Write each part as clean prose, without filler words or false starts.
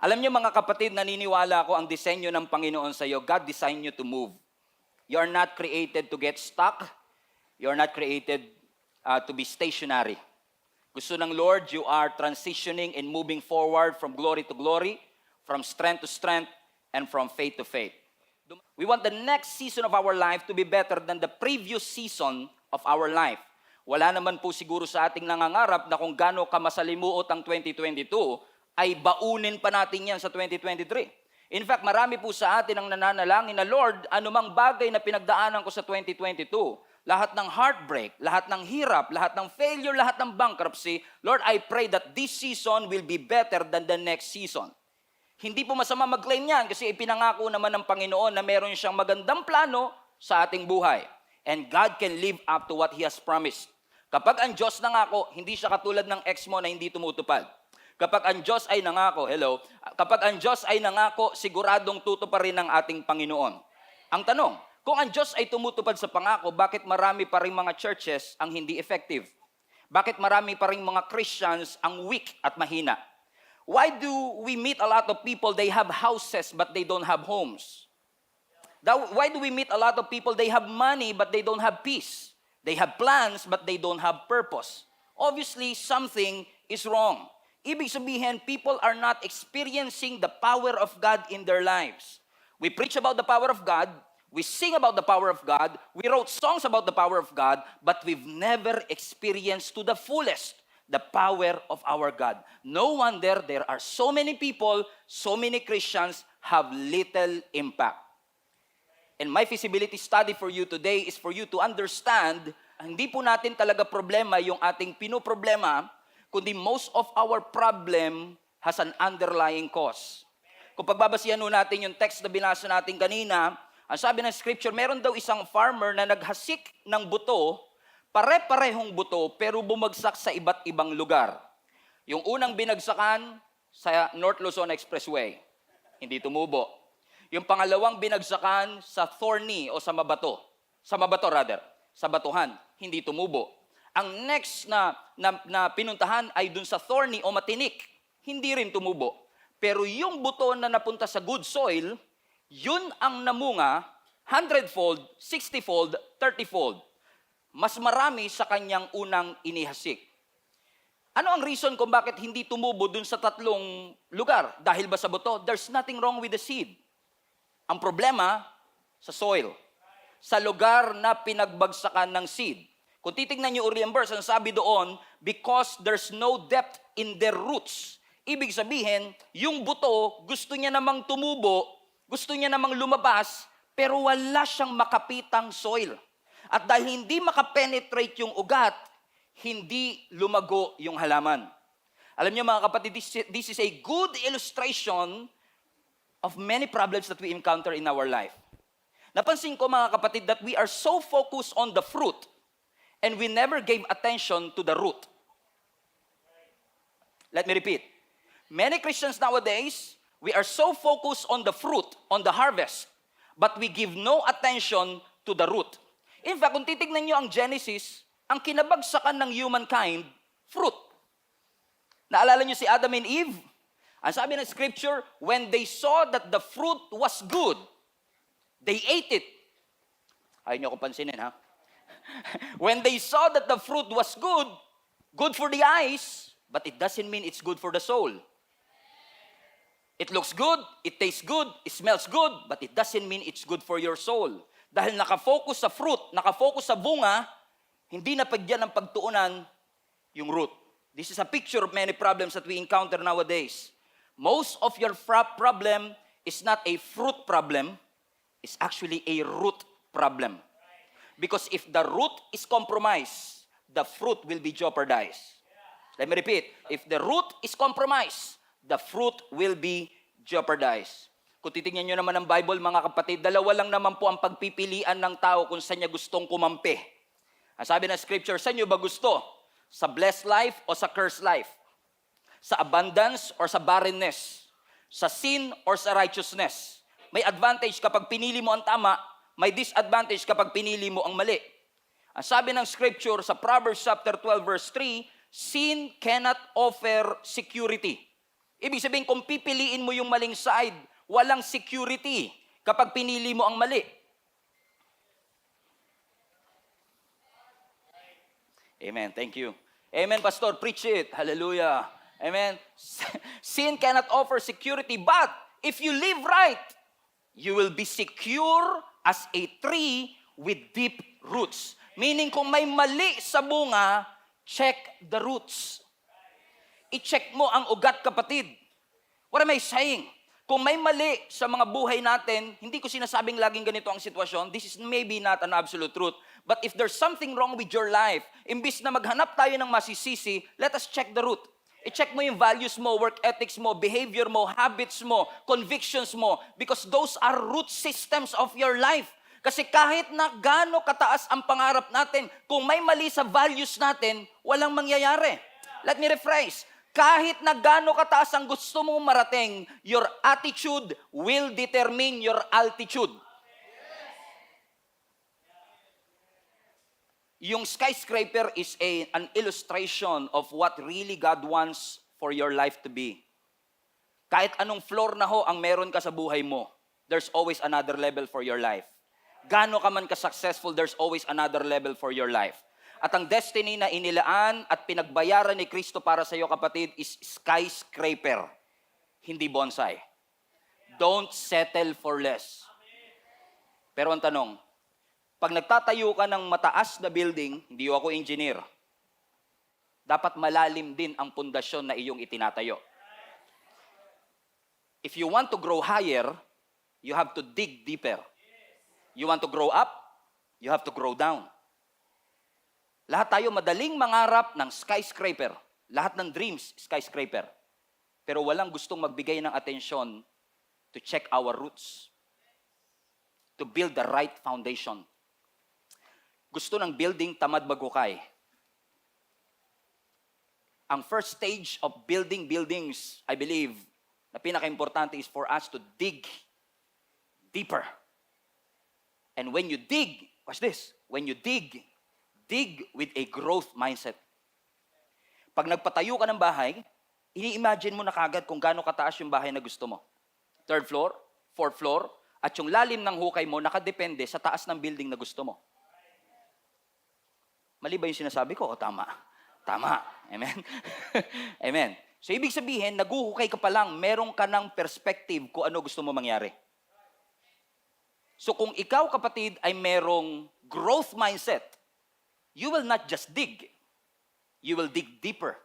Alam niyo mga kapatid, naniniwala ako ang disenyo ng Panginoon sa iyo. God designed you to move. You are not created to get stuck. You are not created to be stationary. Gusto ng Lord, you are transitioning and moving forward from glory to glory, from strength to strength, and from faith to faith. We want the next season of our life to be better than the previous season of our life. Wala naman po siguro sa ating nangangarap na kung gaano kamasalimuot ang 2022, ay baunin pa natin yan sa 2023. In fact, marami po sa atin ang nananalangin na, Lord, anumang bagay na pinagdaanan ko sa 2022, lahat ng heartbreak, lahat ng hirap, lahat ng failure, lahat ng bankruptcy, Lord, I pray that this season will be better than the next season. Hindi po masama mag-claim yan kasi ipinangako naman ng Panginoon na meron siyang magandang plano sa ating buhay. And God can live up to what He has promised. Kapag ang Diyos nangako, hindi siya katulad ng ex mo na hindi tumutupad. Kapag ang Diyos ay nangako, kapag ang Diyos ay nangako, siguradong tutuparin ng ating Panginoon. Ang tanong, kung ang Diyos ay tumutupad sa pangako, bakit marami pa ring mga churches ang hindi effective? Bakit marami pa ring mga Christians ang weak at mahina? Why do we meet a lot of people, they have houses but they don't have homes? Why do we meet a lot of people, they have money but they don't have peace? They have plans but they don't have purpose. Obviously, something is wrong. Ibig sabihin, people are not experiencing the power of God in their lives. We preach about the power of God, we sing about the power of God, we wrote songs about the power of God, but we've never experienced to the fullest the power of our God. No wonder there are so many people, so many Christians have little impact. And my feasibility study for you today is for you to understand, hindi po natin talaga problema yung ating pinoproblema, kundi most of our problem has an underlying cause. Kung pagbabasihan natin yung text na binasa natin kanina, ang sabi ng scripture, meron daw isang farmer na naghasik ng buto, pare-parehong buto, pero bumagsak sa iba't ibang lugar. Yung unang binagsakan sa North Luzon Expressway, hindi tumubo. Yung pangalawang binagsakan sa thorny o sa mabato. Sa batuhan, hindi tumubo. Ang next na pinuntahan ay dun sa thorny o matinik, hindi rin tumubo. Pero yung buto na napunta sa good soil, yun ang namunga 100-fold, 60-fold, 30-fold. Mas marami sa kanyang unang inihasik. Ano ang reason kung bakit hindi tumubo dun sa tatlong lugar? Dahil ba sa buto? There's nothing wrong with the seed. Ang problema, sa soil. Sa lugar na pinagbagsakan ng seed. Kung titignan niyo uli ang verse, ang sabi doon, because there's no depth in their roots. Ibig sabihin, yung buto, gusto niya namang tumubo, gusto niya namang lumabas, pero wala siyang makapitang soil. At dahil hindi makapenetrate yung ugat, hindi lumago yung halaman. Alam niyo mga kapatid, this is a good illustration of many problems that we encounter in our life. Napansin ko mga kapatid that we are so focused on the fruit and we never gave attention to the root. Let me repeat. Many Christians nowadays, we are so focused on the fruit, on the harvest, but we give no attention to the root. In fact, kung titignan nyo ang Genesis, ang kinabagsakan ng humankind, fruit. Naalala nyo si Adam and Eve? Ang sabi ng scripture, when they saw that the fruit was good, they ate it. Ayaw nyo ko pansinin, ha? When they saw that the fruit was good for the eyes, but it doesn't mean it's good for the soul. It looks good, it tastes good, it smells good, but it doesn't mean it's good for your soul. Dahil nakafocus sa fruit, nakafocus sa bunga, hindi na pagyan ng pagtuunan yung root. This is a picture of many problems that we encounter nowadays. Most of your problem is not a fruit problem, it's actually a root problem. Because if the root is compromised, the fruit will be jeopardized. Let me repeat. If the root is compromised, the fruit will be jeopardized. Kung titingnan nyo naman ang Bible, mga kapatid, dalawa lang naman po ang pagpipilian ng tao kung saan niya gustong kumampi. Ang sabi ng scripture, saan nyo ba gusto? Sa blessed life o sa cursed life? Sa abundance or sa barrenness? Sa sin or sa righteousness? May advantage kapag pinili mo ang tama, may disadvantage kapag pinili mo ang mali. Ang sabi ng scripture sa Proverbs chapter 12 verse 3, sin cannot offer security. Ibig sabihin, kung pipiliin mo yung maling side, walang security kapag pinili mo ang mali. Amen. Thank you. Amen, Pastor. Preach it. Hallelujah. Amen. Sin cannot offer security, but if you live right, you will be secure as a tree with deep roots. Meaning, kung may mali sa bunga, check the roots. I-check mo ang ugat, kapatid. What am I saying? Kung may mali sa mga buhay natin, hindi ko sinasabing laging ganito ang sitwasyon. This is maybe not an absolute truth. But if there's something wrong with your life, imbis na maghanap tayo ng masisisi, let us check the root. I-check mo yung values mo, work ethics mo, behavior mo, habits mo, convictions mo, because those are root systems of your life. Kasi kahit na gaano kataas ang pangarap natin, kung may mali sa values natin, walang mangyayari. Let me rephrase. Kahit na gaano kataas ang gusto mong marating, your attitude will determine your altitude. Yung skyscraper is an illustration of what really God wants for your life to be. Kahit anong floor na ho ang meron ka sa buhay mo, there's always another level for your life. Gaano ka man ka-successful, there's always another level for your life. At ang destiny na inilaan at pinagbayaran ni Kristo para sa iyo, kapatid, is skyscraper, hindi bonsai. Don't settle for less. Pero ang tanong, pag nagtatayo ka ng mataas na building, hindi ako engineer, dapat malalim din ang pundasyon na iyong itinatayo. If you want to grow higher, you have to dig deeper. You want to grow up, you have to grow down. Lahat tayo madaling mangarap ng skyscraper. Lahat ng dreams, skyscraper. Pero walang gustong magbigay ng atensyon to check our roots. To build the right foundation. Gusto ng building, tamad maghukay. Ang first stage of building buildings, I believe, na pinaka-importante is for us to dig deeper. And when you dig, watch this, when you dig with a growth mindset. Pag nagpatayo ka ng bahay, ini-imagine mo na kagad kung gaano kataas yung bahay na gusto mo. 3rd floor, 4th floor, at yung lalim ng hukay mo nakadepende sa taas ng building na gusto mo. Mali ba yung sinasabi ko? O tama? Tama. Amen? Amen. So ibig sabihin, naguhukay ka pa lang, meron ka ng perspective kung ano gusto mo mangyari. So kung ikaw, kapatid, ay merong growth mindset, you will not just dig. You will dig deeper.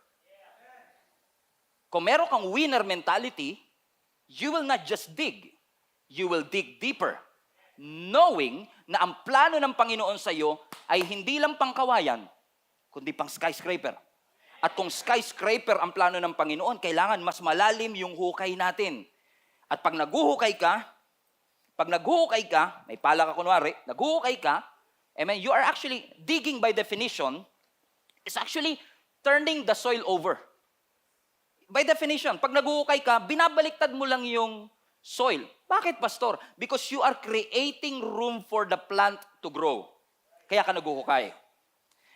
Kung meron kang winner mentality, you will not just dig. You will dig deeper. Knowing na ang plano ng Panginoon sa iyo ay hindi lang pangkawayan, kundi pang skyscraper. At kung skyscraper ang plano ng Panginoon, kailangan mas malalim yung hukay natin. At pag naguhukay ka, may pala ka kunwari, naguhukay ka, amen, you are actually digging by definition, is actually turning the soil over. By definition, pag naguhukay ka, binabaliktad mo lang yung soil. Bakit, Pastor? Because you are creating room for the plant to grow. Kaya ka naguhukay.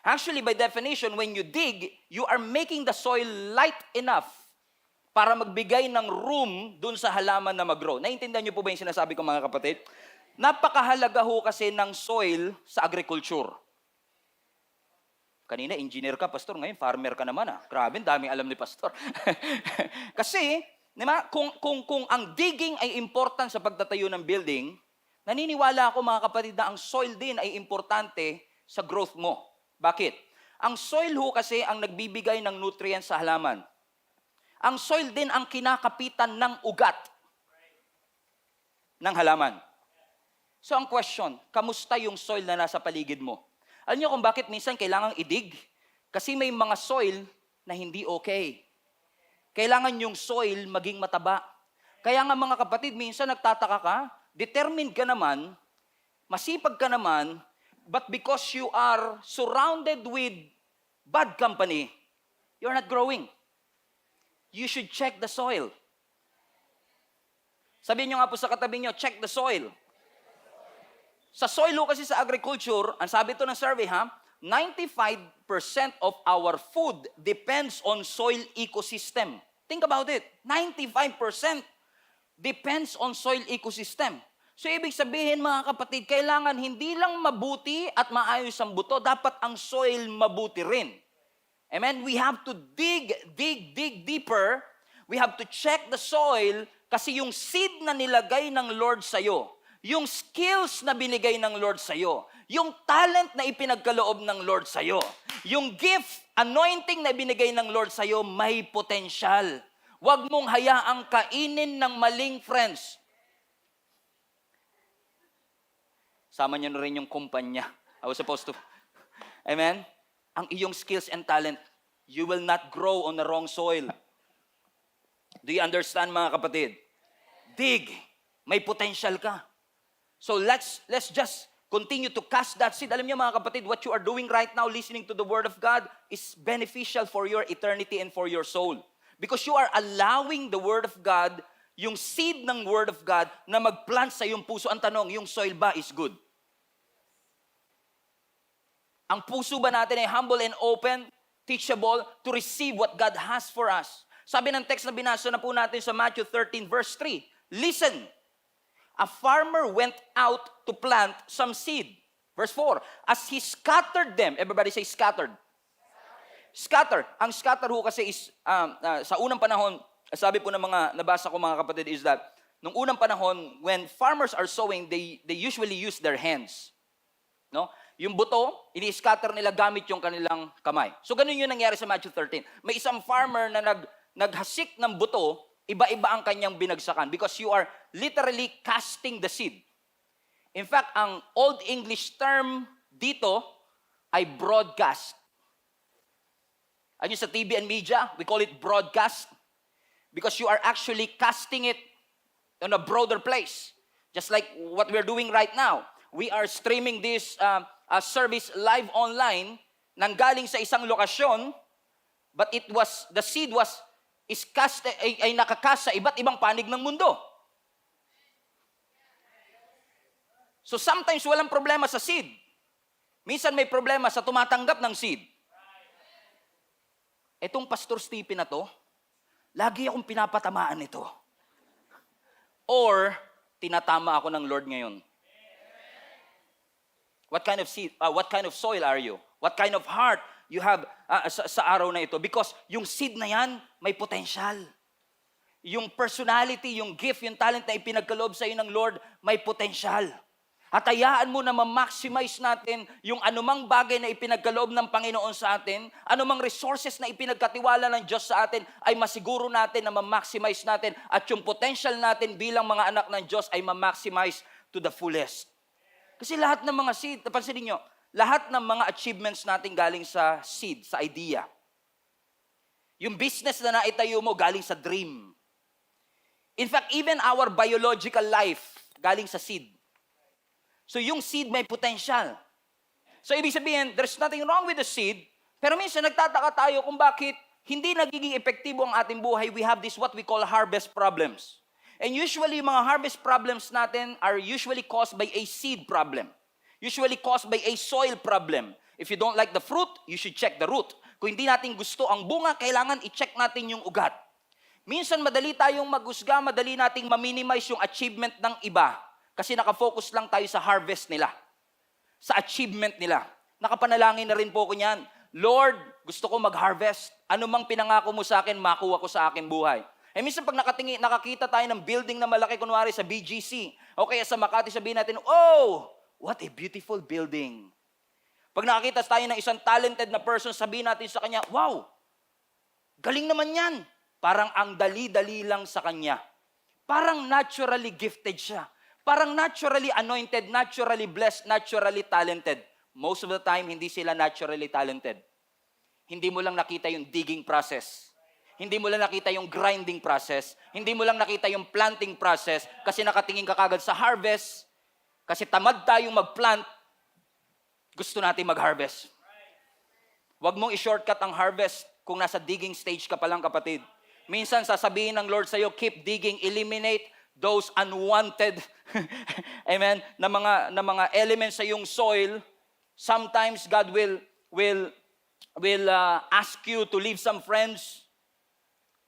Actually, by definition, when you dig, you are making the soil light enough para magbigay ng room dun sa halaman na mag-grow. Naintindihan niyo po ba yung sinasabi ko, mga kapatid? Napakahalaga ho kasi ng soil sa agriculture. Kanina, engineer ka, Pastor. Ngayon, farmer ka naman. Grabe, daming alam ni Pastor. Kasi, kung ang digging ay important sa pagtatayo ng building, naniniwala ako, mga kapatid, na ang soil din ay importante sa growth mo. Bakit? Ang soil ho kasi ang nagbibigay ng nutrients sa halaman. Ang soil din ang kinakapitan ng ugat ng halaman. So ang question, kamusta yung soil na nasa paligid mo? Alam niyo kung bakit minsan kailangang idig? Kasi may mga soil na hindi okay. Kailangan yung soil maging mataba. Kaya nga mga kapatid, minsan nagtataka ka, determined ka naman, masipag ka naman, but because you are surrounded with bad company, you're not growing. You should check the soil. Sabihin nyo nga po sa katabi nyo, check the soil. Sa soil kasi sa agriculture, ang sabi to ng survey 95% of our food depends on soil ecosystem. Think about it. 95% depends on soil ecosystem. So ibig sabihin mga kapatid, kailangan hindi lang mabuti at maayos ang buto, dapat ang soil mabuti rin. Amen? We have to dig deeper. We have to check the soil kasi yung seed na nilagay ng Lord sa'yo, yung skills na binigay ng Lord sa'yo, yung talent na ipinagkaloob ng Lord sa'yo, yung gift, anointing na binigay ng Lord sa'yo, may potential. Huwag mong hayaang kainin ng maling friends. Sama niyo na rin yung kumpanya. I was supposed to. Amen? Ang iyong skills and talent, you will not grow on the wrong soil. Do you understand mga kapatid? Dig. May potential ka. So let's just continue to cast that seed. Alam niyo mga kapatid, what you are doing right now, listening to the Word of God, is beneficial for your eternity and for your soul. Because you are allowing the Word of God, yung seed ng Word of God, na mag-plant sa iyong puso. Ang tanong, yung soil ba is good? Ang puso ba natin ay humble and open, teachable, to receive what God has for us? Sabi ng text na binasa na po natin sa Matthew 13 verse 3, listen, a farmer went out to plant some seed. Verse 4, as he scattered them, everybody say scattered. Scatter. Ang scatter ho kasi is, sa unang panahon, sabi po ng mga nabasa ko mga kapatid is that, nung unang panahon, when farmers are sowing, they usually use their hands. No? Yung buto, ini-scatter nila gamit yung kanilang kamay. So ganun yung nangyari sa Matthew 13. May isang farmer na naghasik ng buto, iba-iba ang kanyang binagsakan because you are literally casting the seed. In fact, ang Old English term dito ay broadcast. Ano sa TV and media, we call it broadcast because you are actually casting it on a broader place. Just like what we're doing right now. We are streaming this service live online nanggaling sa isang lokasyon, but the seed ay nakakast sa iba't ibang panig ng mundo. So sometimes walang problema sa seed. Minsan may problema sa tumatanggap ng seed. Etong Pastor Stephen na to, lagi akong pinapatamaan nito. Or, tinatama ako ng Lord ngayon. What kind of seed, what kind of soil are you? What kind of heart you have sa araw na ito? Because yung seed na yan, may potential. Yung personality, yung gift, yung talent na ipinagkaloob sa iyo ng Lord, may potential. At hayaan mo na ma-maximize natin yung anumang bagay na ipinagkaloob ng Panginoon sa atin, anumang resources na ipinagkatiwala ng Diyos sa atin, ay masiguro natin na ma-maximize natin at yung potential natin bilang mga anak ng Diyos ay ma-maximize to the fullest. Kasi lahat ng mga seed, napansin niyo, lahat ng mga achievements natin galing sa seed, sa idea. Yung business na naitayo mo galing sa dream. In fact, even our biological life galing sa seed. So yung seed may potential. So ibig sabihin, there's nothing wrong with the seed, pero minsan nagtataka tayo kung bakit hindi nagiging epektibo ang ating buhay. We have this what we call harvest problems. And usually, mga harvest problems natin are usually caused by a seed problem. Usually caused by a soil problem. If you don't like the fruit, you should check the root. Kung hindi natin gusto ang bunga, kailangan i-check natin yung ugat. Minsan madali tayong maghusga, madali nating ma-minimize yung achievement ng iba kasi nakafocus lang tayo sa harvest nila, sa achievement nila. Nakapanalangin na rin po ko niyan. Lord, gusto ko mag-harvest. Ano mang pinangako mo sa akin, makuha ko sa aking buhay. Minsan pag nakakita tayo ng building na malaki, kunwari sa BGC, o kaya sa Makati, sabihin natin, oh, what a beautiful building. Pag nakakita tayo ng isang talented na person, sabihin natin sa kanya, wow, galing naman yan. Parang ang dali-dali lang sa kanya. Parang naturally gifted siya. Parang naturally anointed, naturally blessed, naturally talented. Most of the time, hindi sila naturally talented. Hindi mo lang nakita yung digging process. Hindi mo lang nakita yung grinding process. Hindi mo lang nakita yung planting process kasi nakatingin ka kagad sa harvest. Kasi tamad tayong mag-plant, gusto natin mag-harvest. Huwag mong i-shortcut ang harvest kung nasa digging stage ka pa lang, kapatid. Minsan sasabihin ng Lord sa'yo, keep digging, eliminate those unwanted amen, na mga elements sa yung soil. Sometimes God will ask you to leave some friends.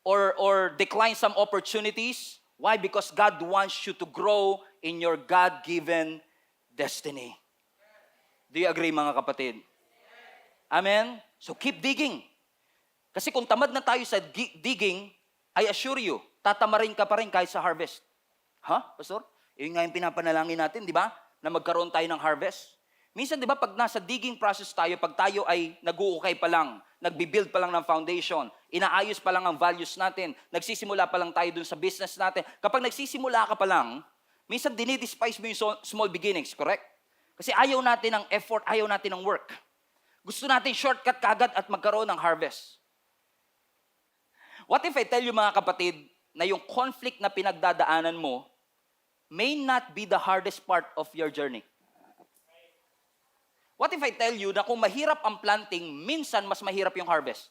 or decline some opportunities. Why? Because God wants you to grow in your God-given destiny. Do you agree, mga kapatid? Amen? So keep digging. Kasi kung tamad na tayo sa digging, I assure you, tatamarin ka pa rin kahit sa harvest. Pastor? Yun nga yung pinapanalangin natin, di ba? Na magkaroon tayo ng harvest. Minsan, di ba, pag nasa digging process tayo, pag tayo ay nag-uukay pa lang, nagbibuild pa lang ng foundation, inaayos pa lang ang values natin, nagsisimula pa lang tayo dun sa business natin. Kapag nagsisimula ka pa lang, minsan dinidespise mo yung small beginnings, correct? Kasi ayaw natin ng effort, ayaw natin ng work. Gusto natin shortcut kagad at magkaroon ng harvest. What if I tell you, mga kapatid, na yung conflict na pinagdadaanan mo may not be the hardest part of your journey? What if I tell you na kung mahirap ang planting, minsan mas mahirap yung harvest?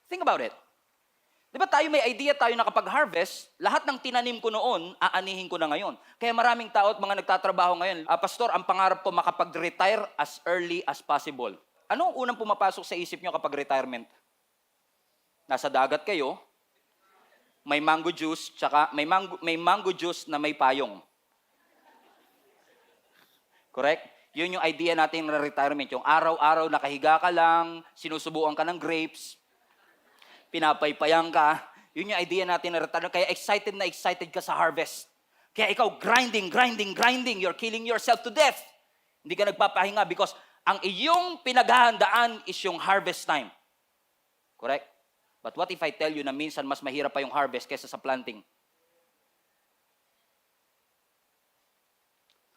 Think about it. Di ba tayo may idea tayo na kapag harvest, lahat ng tinanim ko noon, aanihin ko na ngayon. Kaya maraming tao at mga nagtatrabaho ngayon, Pastor, ang pangarap ko makapag-retire as early as possible. Ano ang unang pumapasok sa isip nyo kapag retirement? Nasa dagat kayo, may mango juice, tsaka may mango juice na may payong. Correct? Yun yung idea natin ng retirement. Yung araw-araw nakahiga ka lang, sinusubuan ka ng grapes, pinapaypayan ka. Yun yung idea natin ng retirement. Kaya excited ka sa harvest. Kaya ikaw grinding. You're killing yourself to death. Hindi ka nagpapahinga because ang iyong pinaghahandaan is yung harvest time. Correct? But what if I tell you na minsan mas mahirap pa yung harvest kaysa sa planting?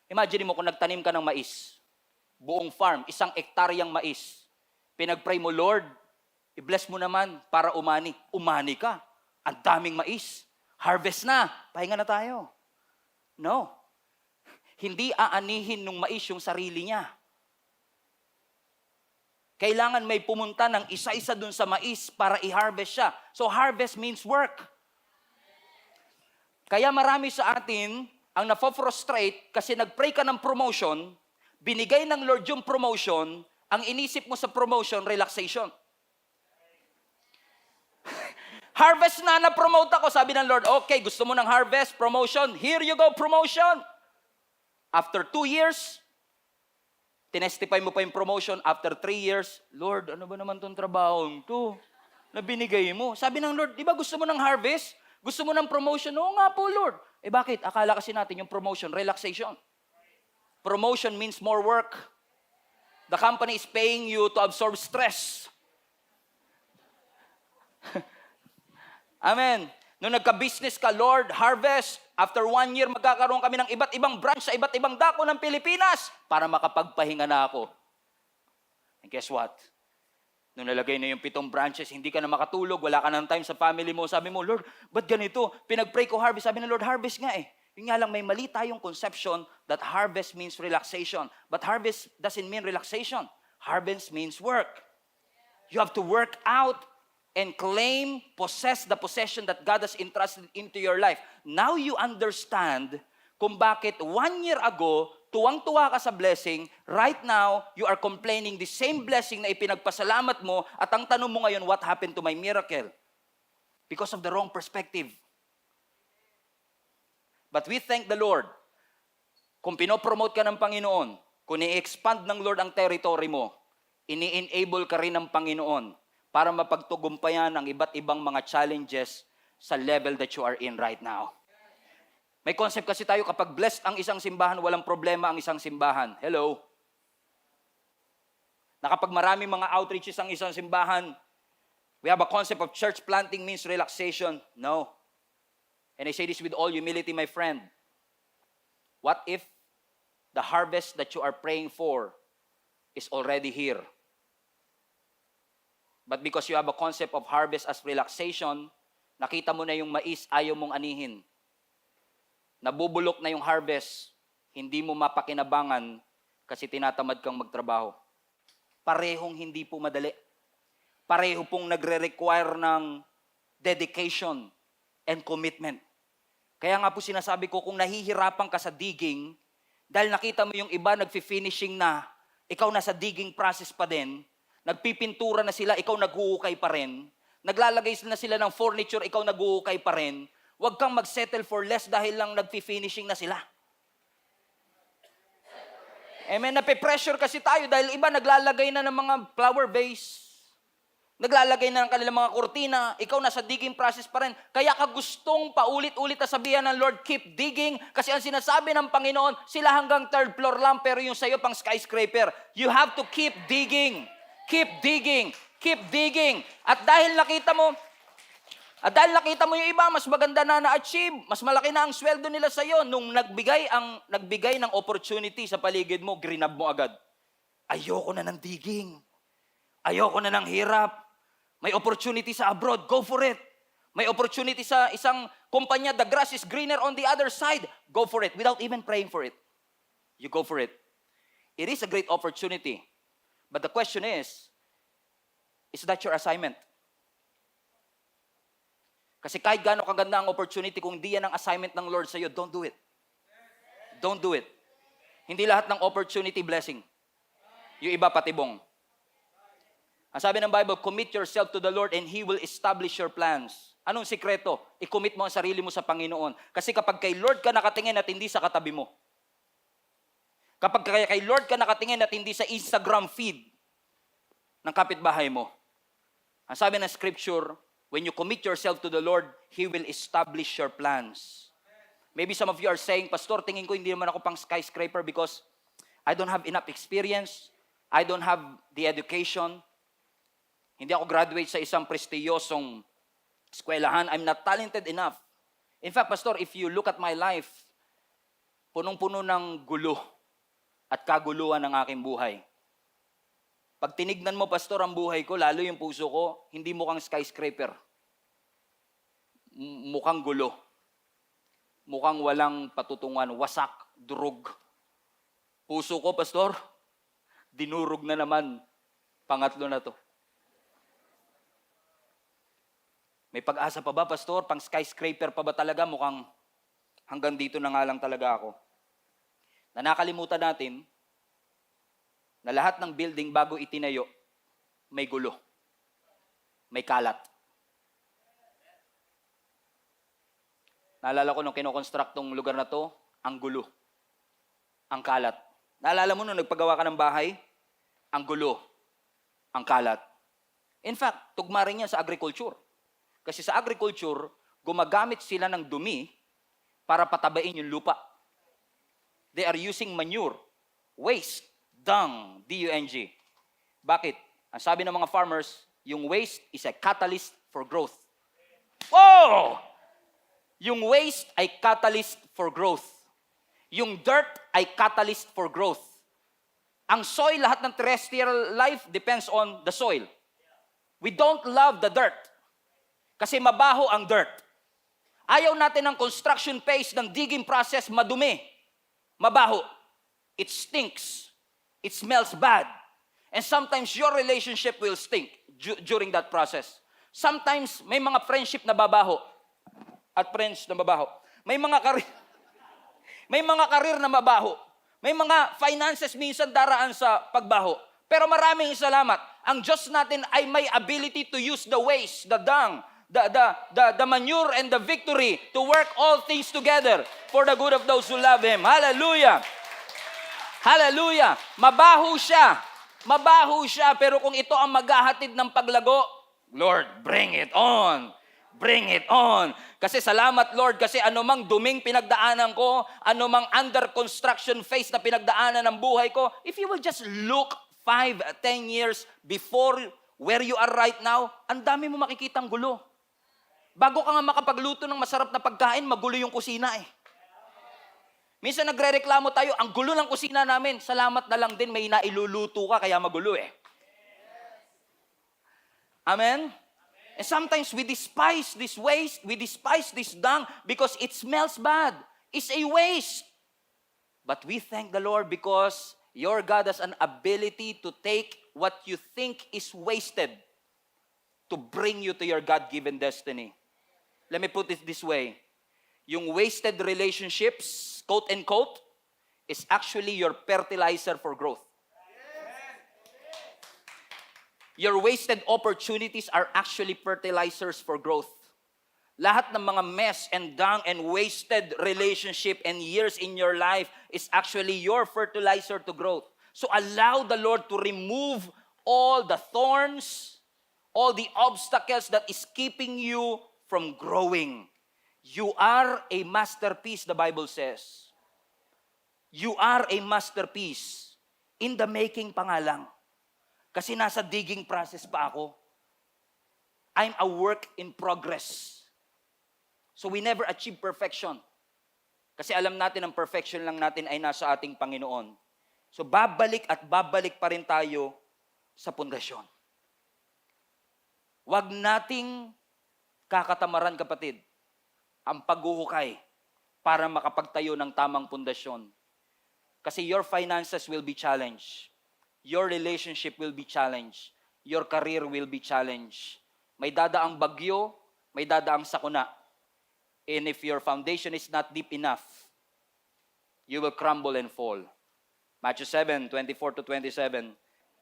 Imagine mo kung nagtanim ka ng mais. Buong farm, 1 hektaryang mais. Pinag-pray mo, Lord, i-bless mo naman para umani. Umani ka. Ang daming mais. Harvest na. Pahinga na tayo. No. Hindi aanihin ng mais yung sarili niya. Kailangan may pumunta ng isa-isa dun sa mais para i-harvest siya. So harvest means work. Kaya marami sa atin ang nafo-frustrate kasi nag-pray ka ng promotion, binigay ng Lord yung promotion, ang inisip mo sa promotion, relaxation. Harvest na promote ako, sabi ng Lord, okay, gusto mo ng harvest, promotion, here you go, promotion. After 2 years, tinestify mo pa yung promotion. After 3 years, Lord, ano ba naman tong trabahong to na binigay mo? Sabi ng Lord, di ba gusto mo ng harvest? Gusto mo ng promotion? Oo nga po, Lord. Bakit? Akala kasi natin yung promotion, relaxation. Promotion means more work. The company is paying you to absorb stress. Amen. Nung nagka-business ka, Lord, harvest. After 1 year, magkakaroon kami ng iba't ibang branch sa iba't ibang dako ng Pilipinas para makapagpahinga na ako. And guess what? Nung nalagay na yung 7 branches, hindi ka na makatulog, wala ka ng time sa family mo. Sabi mo, Lord, ba't ganito? Pinag-pray ko harvest. Sabi ng Lord, harvest nga eh. Yun nga lang, may mali tayong conception that harvest means relaxation. But harvest doesn't mean relaxation. Harvest means work. You have to work out and claim, possess the possession that God has entrusted into your life. Now you understand kung bakit 1 year ago, tuwang-tuwa ka sa blessing, right now, you are complaining the same blessing na ipinagpasalamat mo, at ang tanong mo ngayon, what happened to my miracle? Because of the wrong perspective. But we thank the Lord. Kung pinopromote ka ng Panginoon, kung i-expand ng Lord ang territory mo, ini-enable ka rin ng Panginoon para mapagtugumpayan ang iba't ibang mga challenges sa level that you are in right now. May concept kasi tayo, kapag blessed ang isang simbahan, walang problema ang isang simbahan. Hello? Na kapag maraming mga outreaches ang isang simbahan, we have a concept of church planting means relaxation. No. And I say this with all humility, my friend. What if the harvest that you are praying for is already here? But because you have a concept of harvest as relaxation, nakita mo na yung mais, ayaw mong anihin. Nabubulok na yung harvest, hindi mo mapakinabangan kasi tinatamad kang magtrabaho. Parehong hindi po madali. Pareho pong nagre-require ng dedication and commitment. Kaya nga po sinasabi ko, kung nahihirapan ka sa digging, dahil nakita mo yung iba nagfi-finishing na, ikaw nasa digging process pa din, nagpipintura na sila, ikaw naghuhukay pa rin, naglalagay na sila ng furniture, ikaw nag-uukay pa rin, huwag kang mag-settle for less dahil lang nag-finishing na sila. Amen, nape-pressure kasi tayo dahil iba naglalagay na ng mga flower vase, naglalagay na ng kanilang mga kurtina, ikaw nasa digging process pa rin. Kaya ka gustong paulit-ulit na sabihan ng Lord, keep digging, kasi ang sinasabi ng Panginoon, sila hanggang third floor lang, pero yung sa'yo pang skyscraper. You have to keep digging, keep digging, keep digging. At dahil nakita mo yung iba, mas maganda na na-achieve, mas malaki na ang sweldo nila sa'yo, nung nagbigay ng opportunity sa paligid mo, grinab mo agad. Ayoko na ng digging. Ayoko na ng hirap. May opportunity sa abroad, go for it. May opportunity sa isang kumpanya, the grass is greener on the other side, go for it without even praying for it. You go for it. It is a great opportunity. But the question is that your assignment? Kasi kahit gaano kaganda ang opportunity, kung di yan ang assignment ng Lord sa'yo, don't do it. Don't do it. Hindi lahat ng opportunity blessing. Yung iba patibong. Ang sabi ng Bible, commit yourself to the Lord and He will establish your plans. Anong sikreto? I-commit mo ang sarili mo sa Panginoon. Kasi kapag kay Lord ka nakatingin at hindi sa katabi mo, kapag kay Lord ka nakatingin at hindi sa Instagram feed ng kapitbahay mo, ang sabi ng Scripture, when you commit yourself to the Lord, He will establish your plans. Maybe some of you are saying, Pastor, tingin ko hindi naman ako pang skyscraper because I don't have enough experience. I don't have the education. Hindi ako graduate sa isang prestiyosong eskwelahan. I'm not talented enough. In fact, Pastor, if you look at my life, punong-puno ng gulo at kaguluhan ng aking buhay. Pag tinignan mo, Pastor, ang buhay ko, lalo yung puso ko, hindi mukhang skyscraper. Mukhang gulo. Mukhang walang patutungan, wasak, durog. Puso ko, Pastor, dinurog na naman. Pangatlo na to. May pag-asa pa ba, Pastor? Pang skyscraper pa ba talaga? Mukhang hanggang dito na nga lang talaga ako. Na nakalimutan natin na lahat ng building bago itinayo, may gulo. May kalat. Naalala ko nung kinoconstruct tong lugar na to, ang gulo. Ang kalat. Naalala mo nung nagpagawa ka ng bahay? Ang gulo. Ang kalat. In fact, tugma rin yan sa agriculture. Kasi sa agriculture, gumagamit sila ng dumi para patabain yung lupa. They are using manure, waste, dung, D-U-N-G. Bakit? Ang sabi ng mga farmers, yung waste is a catalyst for growth. Oh! Yung waste ay catalyst for growth. Yung dirt ay catalyst for growth. Ang soil, lahat ng terrestrial life depends on the soil. We don't love the dirt. Kasi mabaho ang dirt. Ayaw natin ng construction phase ng digging process, madumi, mabaho. It stinks. It smells bad. And sometimes your relationship will stink during that process. Sometimes may mga friendship na babaho at friends na babaho. May mga karir na mabaho. May mga finances minsan daraan sa pagbaho. Pero maraming salamat. Ang Diyos natin ay may ability to use the waste, the dung, the manure and the victory to work all things together for the good of those who love Him. Hallelujah! Hallelujah! Mabaho siya. Mabaho siya, pero kung ito ang maghahatid ng paglago, Lord, bring it on. Bring it on. Kasi salamat, Lord, kasi anumang duming pinagdaanan ko, anumang under construction phase na pinagdaanan ng buhay ko, if you will just look 5, 10 years before where you are right now, ang dami mo makikitang gulo. Bago ka nga makapagluto ng masarap na pagkain, magulo yung kusina eh. Minsan nagre-reklamo tayo, ang gulo ng kusina namin. Salamat na lang din, may nailuluto ka, kaya magulo eh. Amen? And sometimes we despise this waste, we despise this dung because it smells bad. It's a waste. But we thank the Lord because your God has an ability to take what you think is wasted to bring you to your God-given destiny. Let me put it this way. Yung wasted relationships, quote and quote, is actually your fertilizer for growth. Your wasted opportunities are actually fertilizers for growth. Lahat ng mga mess and dung and wasted relationship and years in your life is actually your fertilizer to growth. So allow the Lord to remove all the thorns, all the obstacles that is keeping you from growing. You are a masterpiece, the Bible says. You are a masterpiece. In the making pa nga lang. Kasi nasa digging process pa ako. I'm a work in progress. So we never achieve perfection. Kasi alam natin ang perfection lang natin ay nasa ating Panginoon. So babalik at babalik pa rin tayo sa pundasyon. Huwag nating kakatamaran, kapatid, ang paghuhukay para makapagtayo ng tamang pundasyon. Kasi your finances will be challenged. Your relationship will be challenged. Your career will be challenged. May dadaang bagyo, may dadaang sakuna. And if your foundation is not deep enough, you will crumble and fall. Matthew 7:24-27.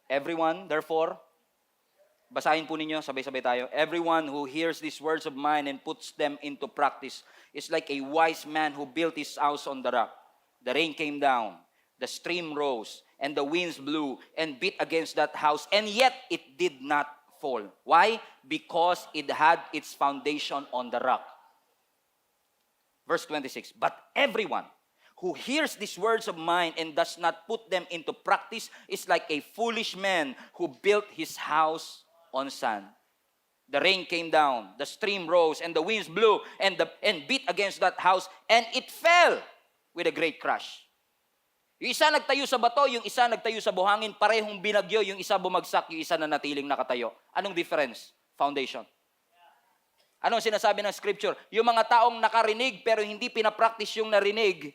Everyone, therefore, basahin po ninyo, sabay-sabay tayo. Everyone who hears these words of mine and puts them into practice is like a wise man who built his house on the rock. The rain came down, the stream rose, and the winds blew and beat against that house, and yet it did not fall. Why? Because it had its foundation on the rock. Verse 26, but everyone who hears these words of mine and does not put them into practice is like a foolish man who built his house on sand. The rain came down, the stream rose, and the winds blew and beat against that house, and it fell with a great crash. Yung isa nagtayo sa bato, yung isa nagtayo sa buhangin, parehong binagyo, yung isa bumagsak, yung isa nanatiling nakatayo. Anong difference? Foundation. Anong sinasabi ng scripture? Yung mga taong nakarinig pero hindi pinapractice yung narinig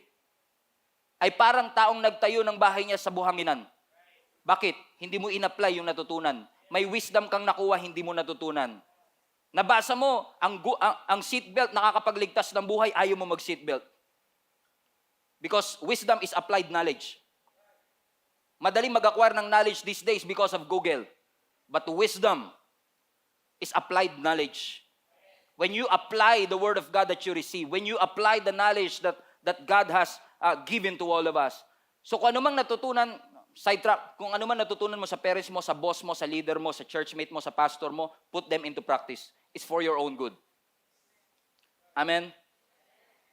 ay parang taong nagtayo ng bahay niya sa buhanginan. Bakit? Hindi mo in-apply yung natutunan. May wisdom kang nakuha, hindi mo natutunan. Nabasa mo, ang seatbelt nakakapagligtas ng buhay, ayaw mo mag-seatbelt. Because wisdom is applied knowledge. Madaling mag-acquire ng knowledge these days because of Google. But wisdom is applied knowledge. When you apply the word of God that you receive, when you apply the knowledge that God has given to all of us. So kung ano mang natutunan, sidetrack, kung ano man natutunan mo sa parents mo, sa boss mo, sa leader mo, sa churchmate mo, sa pastor mo, put them into practice. It's for your own good. Amen?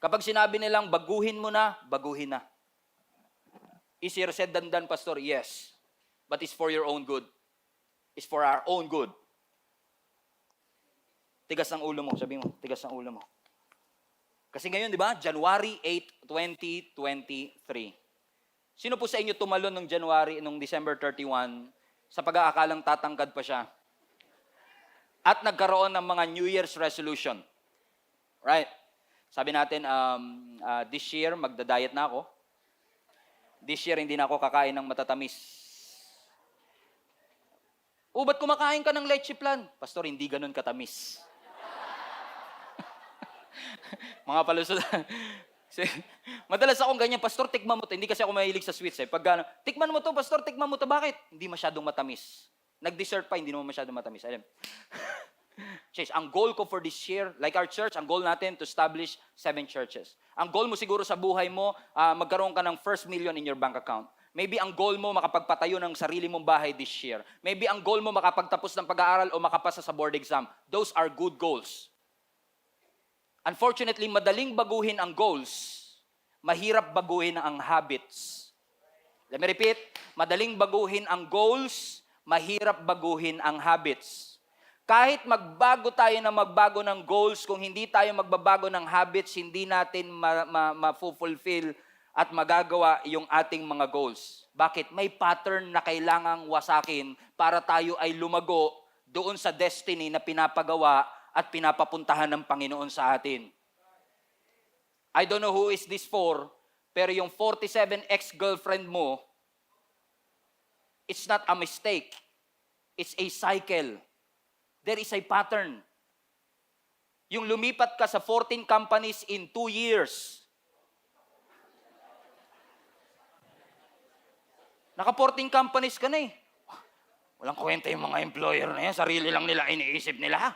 Kapag sinabi nilang baguhin mo na, baguhin na. Easier said than done, Pastor? Yes. But it's for your own good. It's for our own good. Tigas ng ulo mo. Sabi mo, tigas ng ulo mo. Kasi ngayon, di ba? January 8, 2023. Sino po sa inyo tumalon nung December 31 sa pag-aakalang tatangkad pa siya? At nagkaroon ng mga New Year's resolution. Right? Sabi natin, this year, magda-diet na ako. This year, hindi na ako kakain ng matatamis. Ba't kumakain ka ng leche plan? Pastor, hindi ganun katamis. Mga palusot. Madalas akong ganyan, Pastor, tikman mo to. Hindi kasi ako mahilig sa sweets eh. Pag tikman mo to, Pastor, tikman mo to. Bakit? Hindi masyadong matamis. Nag-dessert pa, hindi naman masyadong matamis. Alam. Chase, ang goal ko for this year, like our church, ang goal natin to establish 7 churches. Ang goal mo siguro sa buhay mo, magkaroon ka ng 1 million in your bank account. Maybe ang goal mo makapagpatayo ng sarili mong bahay this year. Maybe ang goal mo makapagtapos ng pag-aaral o makapasa sa board exam. Those are good goals. Unfortunately, madaling baguhin ang goals, mahirap baguhin ang habits. Let me repeat, madaling baguhin ang goals, mahirap baguhin ang habits. Kahit magbago tayo na magbago ng goals, kung hindi tayo magbabago ng habits, hindi natin ma-fulfill at magagawa yung ating mga goals. Bakit? May pattern na kailangang wasakin para tayo ay lumago doon sa destiny na pinapagawa at pinapapuntahan ng Panginoon sa atin. I don't know who is this for, pero yung 47 ex-girlfriend mo, it's not a mistake. It's a cycle. There is a pattern. Yung lumipat ka sa 14 companies in 2 years. Naka 14 companies ka na eh. Walang kwenta yung mga employer na yan. Sarili lang nila iniisip nila.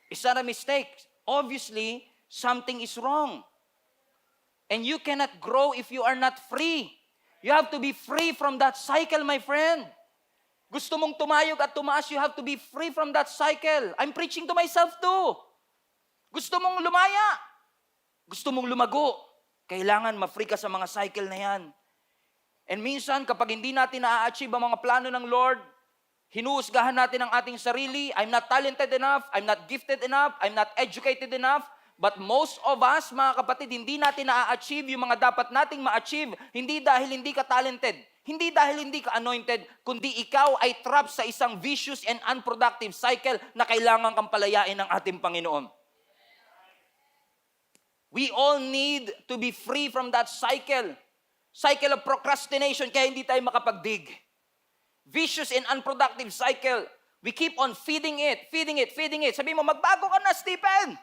It's not a mistake. Obviously, something is wrong. And you cannot grow if you are not free. You have to be free from that cycle, my friend. Gusto mong tumayog at tumaas, you have to be free from that cycle. I'm preaching to myself too. Gusto mong lumaya. Gusto mong lumago. Kailangan ma-free ka sa mga cycle na yan. And minsan, kapag hindi natin na-achieve ang mga plano ng Lord, hinuhusgahan natin ang ating sarili. I'm not talented enough. I'm not gifted enough. I'm not educated enough. But most of us, mga kapatid, hindi natin na-achieve yung mga dapat nating ma-achieve, hindi dahil hindi ka talented, hindi dahil hindi ka anointed, kundi ikaw ay trapped sa isang vicious and unproductive cycle na kailangan kang palayain ng ating Panginoon. We all need to be free from that cycle. Cycle of procrastination, kaya hindi tayo makapagdig. Vicious and unproductive cycle. We keep on feeding it. Sabi mo, magbago ka na, Stephen.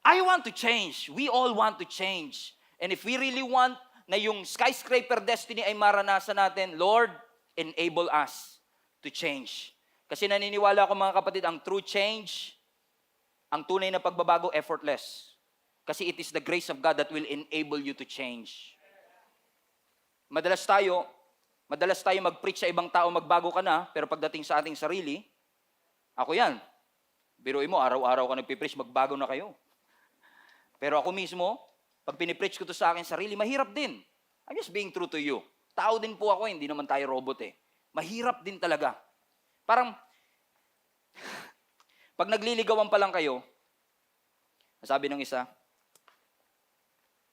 I want to change. We all want to change. And if we really want na yung skyscraper destiny ay maranasan natin, Lord, enable us to change. Kasi naniniwala ako mga kapatid, ang true change, ang tunay na pagbabago, effortless. Kasi it is the grace of God that will enable you to change. Madalas tayo mag-preach sa ibang tao, magbago ka na, pero pagdating sa ating sarili, ako yan. Biruin mo, araw-araw ka nagpipreach, magbago na kayo. Pero ako mismo, pag pinipreach ko to sa akin sarili, mahirap din. I'm just being true to you. Tao din po ako, hindi naman tayo robot eh. Mahirap din talaga. Parang, pag nagliligawan pa lang kayo, sabi ng isa,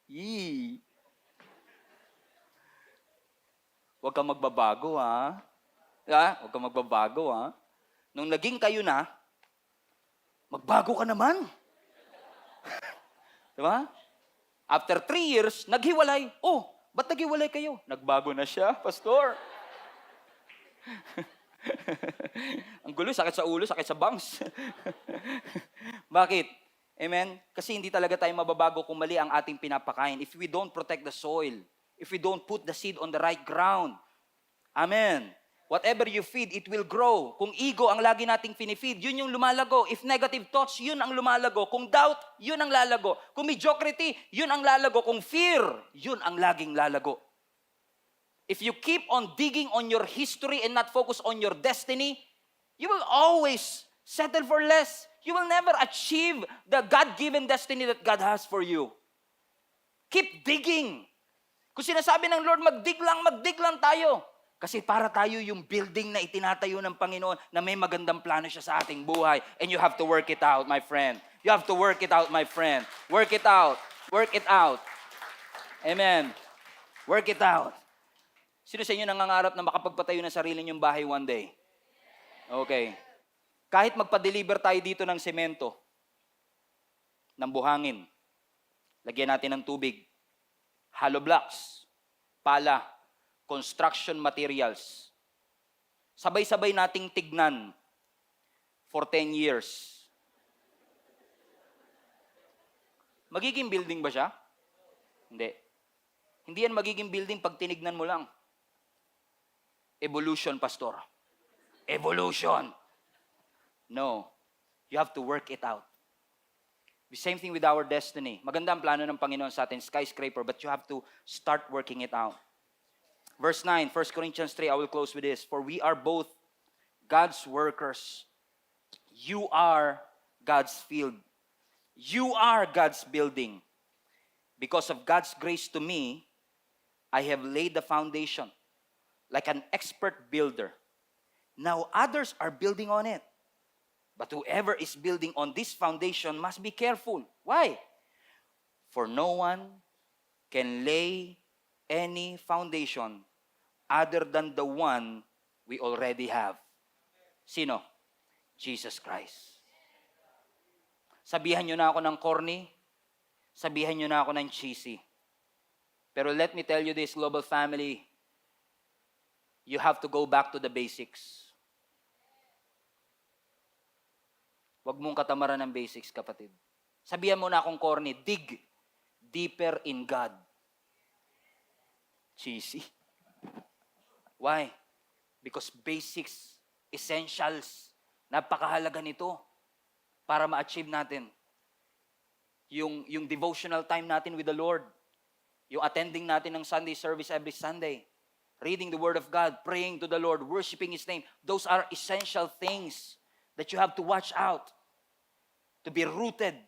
yee, huwag kang magbabago ha. Huwag kang magbabago ha. Nung naging kayo na, magbago ka naman. Diba? After 3 years, naghiwalay. Oh, ba't naghiwalay kayo? Nagbago na siya, pastor. Ang gulo, sakit sa ulo, sakit sa bangs. Bakit? Amen? Kasi hindi talaga tayo mababago kung mali ang ating pinapakain. If we don't protect the soil, if we don't put the seed on the right ground. Amen. Whatever you feed, it will grow. Kung ego ang lagi nating finifeed, yun yung lumalago. If negative thoughts, yun ang lumalago. Kung doubt, yun ang lalago. Kung mediocrity, yun ang lalago. Kung fear, yun ang laging lalago. If you keep on digging on your history and not focus on your destiny, you will always settle for less. You will never achieve the God-given destiny that God has for you. Keep digging. Kung sinasabi ng Lord, magdig lang tayo. Kasi para tayo yung building na itinatayo ng Panginoon na may magandang plano siya sa ating buhay. And you have to work it out, my friend. You have to work it out, my friend. Work it out. Work it out. Amen. Work it out. Sino sa inyo nangangarap na makapagpatayo ng sarili niyong bahay one day? Okay. Kahit magpa-deliver tayo dito ng semento, ng buhangin, lagyan natin ng tubig, hollow blocks, pala, construction materials. Sabay-sabay nating tignan for 10 years. Magiging building ba siya? Hindi. Hindi yan magiging building pag tinignan mo lang. Evolution, pastor. Evolution. No. You have to work it out. The same thing with our destiny. Maganda ang plano ng Panginoon sa atin, skyscraper, but you have to start working it out. Verse 9, 1 Corinthians 3, I will close with this. For we are both God's workers. You are God's field. You are God's building. Because of God's grace to me, I have laid the foundation like an expert builder. Now others are building on it. But whoever is building on this foundation must be careful. Why? For no one can lay any foundation other than the one we already have. Sino? Jesus Christ. Sabihan nyo na ako ng corny, sabihan nyo na ako ng cheesy. Pero let me tell you this, global family, you have to go back to the basics. Huwag mong katamaran ng basics, kapatid. Sabihan mo na akong corny, dig deeper in God. Cheesy. Why? Because basics, essentials, napakahalaga nito para ma-achieve natin. Yung devotional time natin with the Lord, yung attending natin ng Sunday service every Sunday, reading the Word of God, praying to the Lord, worshiping His name, those are essential things that you have to watch out. To be rooted,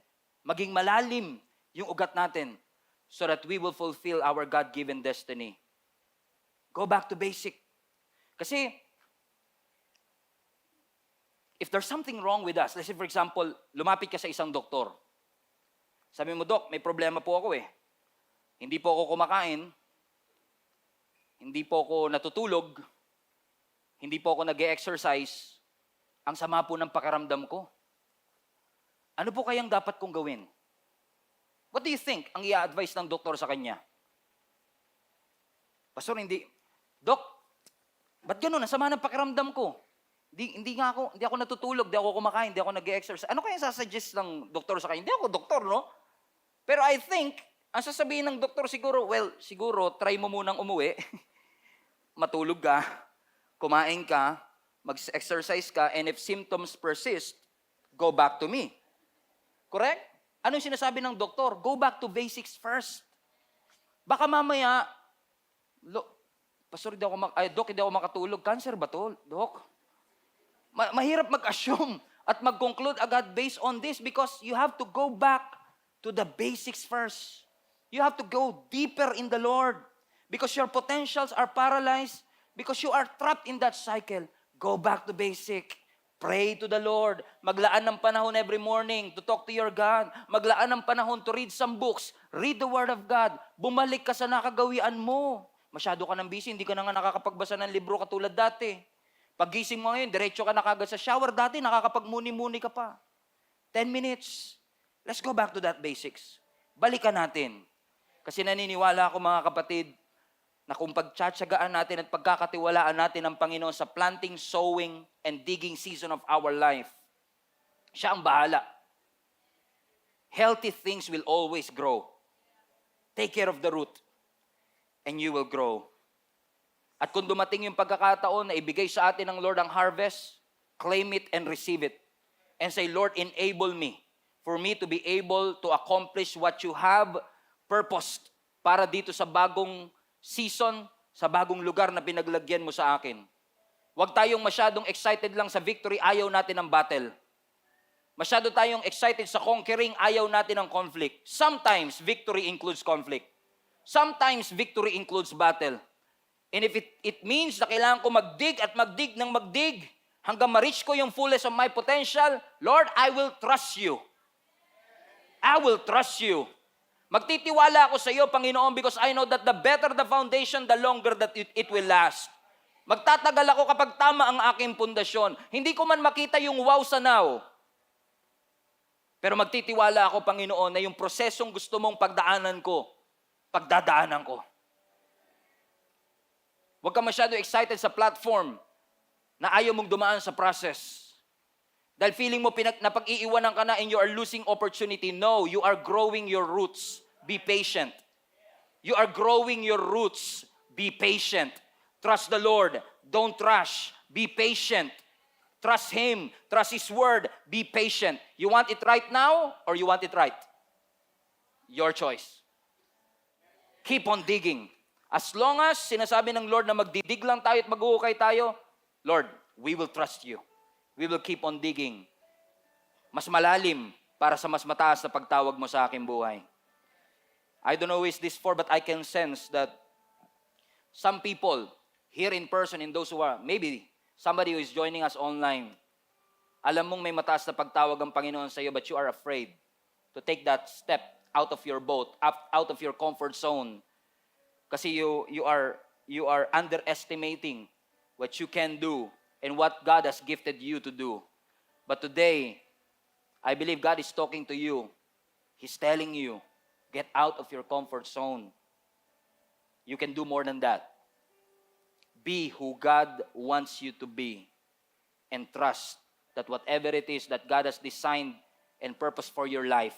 maging malalim yung ugat natin so that we will fulfill our God-given destiny. Go back to basic. Kasi, if there's something wrong with us, let's say for example, lumapit ka sa isang doktor. Sabi mo, Dok, may problema po ako eh. Hindi po ako kumakain, hindi po ako natutulog, hindi po ako nag-e-exercise, ang sama po ng pakaramdam ko. Ano po kayang dapat kong gawin? What do you think ang i-advise ng doktor sa kanya? Pastor, Dok, ba't gano'n? Ang sama ng pakiramdam ko. Hindi ako natutulog, hindi ako kumakain, hindi ako nag-e-exercise. Ano kaya sasuggest ng doktor sa kanya? Hindi ako doktor, no? Pero I think, ang sasabihin ng doktor siguro, try mo munang umuwi. Matulog ka, kumain ka, mag-exercise ka, and if symptoms persist, go back to me. Correct? Anong sinasabi ng doktor? Go back to basics first. Baka mamaya, Pastor, Dok, hindi ako makatulog. Cancer ba to, Dok? Mahirap mag-assume at mag-conclude agad based on this because you have to go back to the basics first. You have to go deeper in the Lord because your potentials are paralyzed because you are trapped in that cycle. Go back to basic. Pray to the Lord. Maglaan ng panahon every morning to talk to your God. Maglaan ng panahon to read some books. Read the Word of God. Bumalik ka sa nakagawian mo. Masyado ka ng busy, hindi ka na nga nakakapagbasa ng libro katulad dati. Paggising mo ngayon, diretso ka na kagad sa shower. Dati, nakakapagmuni-muni ka pa. 10 minutes. Let's go back to that basics. Balikan natin. Kasi naniniwala ako mga kapatid, na kung pagtsatsagaan natin at pagkakatiwalaan natin ang Panginoon sa planting, sowing, and digging season of our life, siya ang bahala. Healthy things will always grow. Take care of the root, and you will grow. At kung dumating yung pagkakataon na ibigay sa atin ng Lord ang harvest, claim it and receive it. And say, Lord, enable me for me to be able to accomplish what you have purposed para dito sa bagong season, sa bagong lugar na pinaglagyan mo sa akin. Huwag tayong masyadong excited lang sa victory, ayaw natin ng battle. Masyado tayong excited sa conquering, ayaw natin ng conflict. Sometimes victory includes conflict. Sometimes victory includes battle. And if it means na kailangan ko magdig at magdig ng magdig hanggang ma-reach ko yung fullness of my potential, Lord, I will trust you. I will trust you. Magtitiwala ako sa iyo, Panginoon, because I know that the better the foundation, the longer that it will last. Magtatagal ako kapag tama ang aking pundasyon. Hindi ko man makita yung wow sa now. Pero magtitiwala ako, Panginoon, na yung prosesong gusto mong pagdaanan ko, pagdadaanan ko. Huwag ka masyado excited sa platform na ayaw mong dumaan sa process. Dahil feeling mo napag-iiwanan ka na and you are losing opportunity. No, you are growing your roots. Be patient. You are growing your roots. Be patient. Trust the Lord. Don't rush. Be patient. Trust Him. Trust His Word. Be patient. You want it right now or you want it right? Your choice. Keep on digging. As long as sinasabi ng Lord na magdidig lang tayo at mag-uukay tayo, Lord, we will trust you. We will keep on digging. Mas malalim para sa mas mataas na pagtawag mo sa aking buhay. I don't know who is this for, but I can sense that some people here in person and those who are, maybe somebody who is joining us online, alam mong may mataas na pagtawag ang Panginoon sa iyo, but you are afraid to take that step out of your boat, out of your comfort zone. Kasi you are underestimating what you can do and what God has gifted you to do. But today, I believe God is talking to you. He's telling you, get out of your comfort zone. You can do more than that. Be who God wants you to be. And trust that whatever it is that God has designed and purposed for your life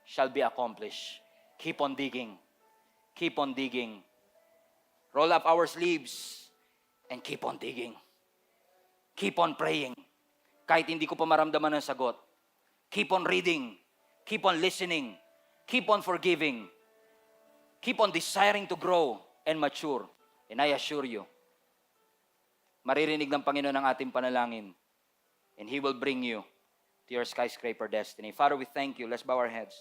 shall be accomplished. Keep on digging. Keep on digging. Roll up our sleeves And keep on digging. Keep on praying. Kahit hindi ko pa maramdaman ang sagot. Keep on reading. Keep on listening. Keep on forgiving. Keep on desiring to grow and mature. And I assure you, maririnig ng Panginoon ang ating panalangin. And He will bring you to your skyscraper destiny. Father, we thank you. Let's bow our heads.